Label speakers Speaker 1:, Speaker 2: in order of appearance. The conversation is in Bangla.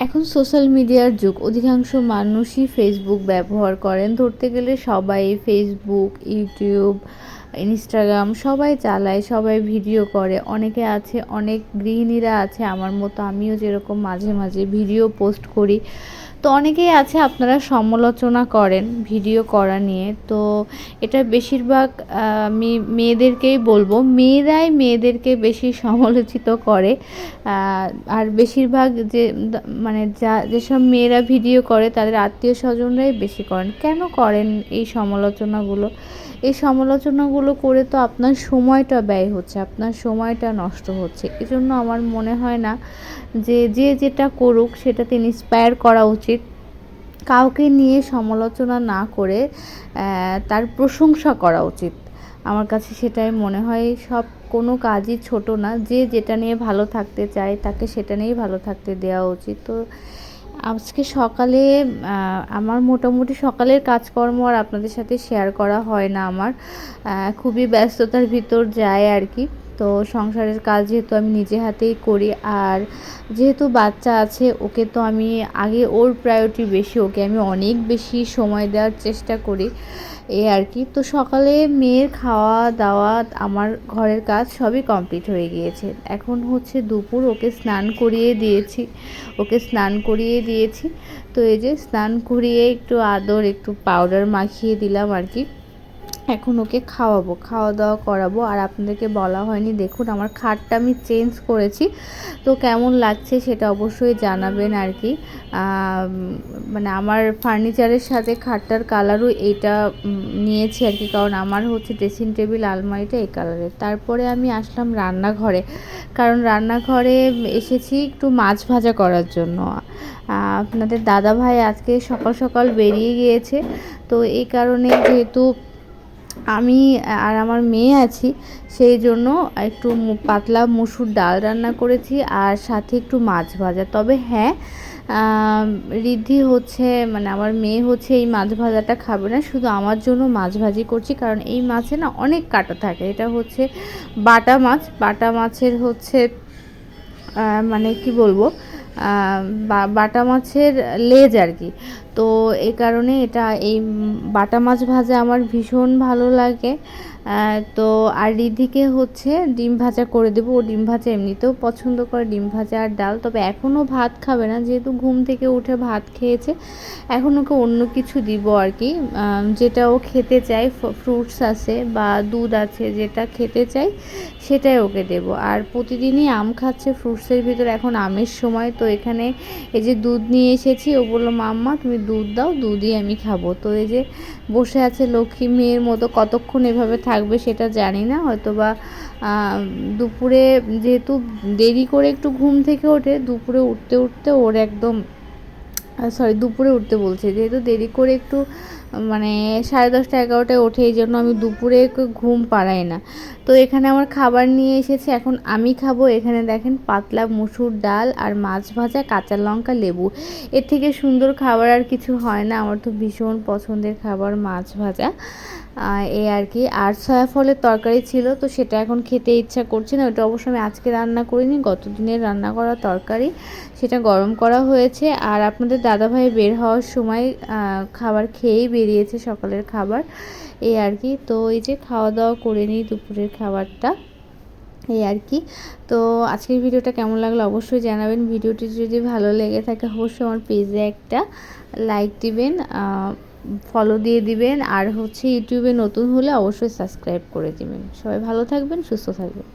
Speaker 1: এখন সোশ্যাল মিডিয়ার যুগ, অধিকাংশ মানুষই ফেসবুক ব্যবহার করেন। ধরতে গেলে সবাই ফেসবুক, ইউটিউব, ইনস্টাগ্রাম সবাই চালায়, সবাই ভিডিও করে। অনেকে আছে, অনেক গৃহিণীরা আছে আমার মতো, আমিও যেরকম মাঝে মাঝে ভিডিও পোস্ট করি। তো অনেকেই আছে আপনারা সমালোচনা করেন ভিডিও করা নিয়ে। তো এটা বেশিরভাগ আমি মেয়েদেরকেই বলবো, মেয়েরাই মেয়েদেরকে বেশি সমালোচিত করে। আর বেশিরভাগ যে মানে যেসব মেয়েরা ভিডিও করে তাদের আত্মীয় স্বজনরাই বেশি করেন। কেন করেন এই সমালোচনাগুলো? এই সমালোচনাগুলো করে তো আপনার সময়টা ব্যয় হচ্ছে, আপনার সময়টা নষ্ট হচ্ছে। এজন্য আমার মনে হয় না যে যে যেটা করুক সেটাতে ইন্সপায়ার করা উচিত। কাউকে নিয়ে সমালোচনা না করে তার প্রশংসা করা উচিত। আমার কাছে সেটাই মনে হয়। কোনো কাজই ছোট না, যে যেটা নিয়ে ভালো থাকতে চায় তাকে সেটা নিয়েই ভালো থাকতে দেওয়া উচিত। তো আজকে সকালে আমার মোটামুটি সকালের কাজকর্ম আর আপনাদের সাথে শেয়ার করা হয় না আমার, খুবই ব্যস্ততার ভিতর যায় আর কি। তো সংসারের কাজ যেহেতু আমি নিজে হাতেই করি, আর যেহেতু বাচ্চা আছে ওকে তো আমি আগে, ওর প্রায়োরিটি বেশি, ওকে আমি অনেক বেশি সময় দেওয়ার চেষ্টা করি এই আর কি। তো সকালে মেয়ের খাওয়া দাওয়া, আমার ঘরের কাজ সবই কমপ্লিট হয়ে গিয়েছে। এখন হচ্ছে দুপুর, ওকে স্নান করিয়ে দিয়েছি। তো এই যে স্নান করিয়ে একটু আদর, একটু পাউডার মাখিয়ে দিলাম আর কি। এখন ওকে খাওয়া দাওয়া করাবো। আর আপনাদেরকে বলা হয়নি, দেখুন আমার খাটটা আমি চেঞ্জ করেছি। তো কেমন লাগছে সেটা অবশ্যই জানাবেন আর কি। মানে আমার ফার্নিচারের সাথে খাটটার কালারও এইটা নিয়েছি আর কি, কারণ আমার হচ্ছে ড্রেসিং টেবিল আলমারিটা এই কালারের। তারপরে আমি আসলাম রান্নাঘরে, কারণ রান্নাঘরে এসেছি একটু মাছ ভাজা করার জন্য। আপনাদের দাদা ভাই আজকে সকাল সকাল বেরিয়ে গিয়েছে, তো এই কারণে যেহেতু আমি আর আমার মেয়ে আছি, সেই জন্য একটু পাতলা মসুর ডাল রান্না করেছি আর সাথে একটু মাছ ভাজা। তবে হ্যাঁ, ঋদ্ধি হচ্ছে, মানে আমার মেয়ে হচ্ছে এই মাছ ভাজাটা খাবে না, শুধু আমার জন্য মাছ ভাজি করছি, কারণ এই মাছে না অনেক কাঁটা থাকে। এটা হচ্ছে বাটা মাছের হচ্ছে মানে কি বলবো, বাটা মাছের লেজ আর কি। তো এই কারণে এই বাটা মাছ ভাজা আমার ভীষণ ভালো লাগে। তো আর রিধিকে হচ্ছে ডিম ভাজা করে দেবো, ও ডিম ভাজা এমনিতেও পছন্দ করে, ডিম ভাজা আর ডাল। তবে এখনও ভাত খাবে না, যেহেতু ঘুম থেকে উঠে ভাত খেয়েছে। এখন ওকে অন্য কিছু দিব আর কি, যেটা ও খেতে চায়। ফ্রুটস আছে বা দুধ আছে, যেটা খেতে চাই সেটাই ওকে দেব। আর প্রতিদিনই আম খাচ্ছে, ফ্রুটসের ভিতরে এখন আমের সময়। তো এখানে এই যে দুধ নিয়ে এসেছি, ও বললো মাম্মা তুমি দুধ দাও, দুধই আমি খাবো। তো এই যে বসে আছে লক্ষ্মী মেয়ের মতো, কতক্ষণ এভাবে থাকবে সেটা জানি না। হয়তো বা দুপুরে যেহেতু দেরি করে একটু ঘুম থেকে ওঠে, দুপুরে উঠতে ওর একদম, দুপুরে উঠতে বলছে, যেহেতু দেরি করে একটু মানে 10:30 11টায় ওঠে, এই জন্য আমি দুপুরে ঘুম পাড়াই না। তো এখানে আমার খাবার নিয়ে এসেছে, এখন আমি খাবো। এখানে দেখেন পাতলা মসুর ডাল আর মাছ ভাজা, কাঁচা লঙ্কা, লেবু। এর থেকে সুন্দর খাবার আর কিছু হয় না। আমার তো ভীষণ পছন্দের খাবার মাছ ভাজা, এই আর কি। আর সয়া ফলের তরকারি ছিল, তো সেটা এখন খেতে ইচ্ছা করছে না। ওটা অবশ্য আমি আজকে রান্না করিনি, গত দিনের রান্না করা তরকারি, সেটা গরম করা হয়েছে। আর আপনাদের দাদাভাই বের হওয়ার সময় খাবার খেয়েই বেরিয়েছে, সকালের খাবার, এই আর কি। তো এই যে খাওয়া দাওয়া করে নিই দুপুরের খাবারটা, এই আর কি। তো আজকের ভিডিওটা কেমন লাগলো অবশ্যই জানাবেন। ভিডিওটি যদি ভালো লেগে থাকে অবশ্যই আমার পেজে একটা লাইক দিবেন, ফলো দিয়ে দিবেন, আর হচ্ছে ইউটিউবে নতুন হলে অবশ্যই সাবস্ক্রাইব করে দিবেন। সবাই ভালো থাকবেন, সুস্থ থাকবেন।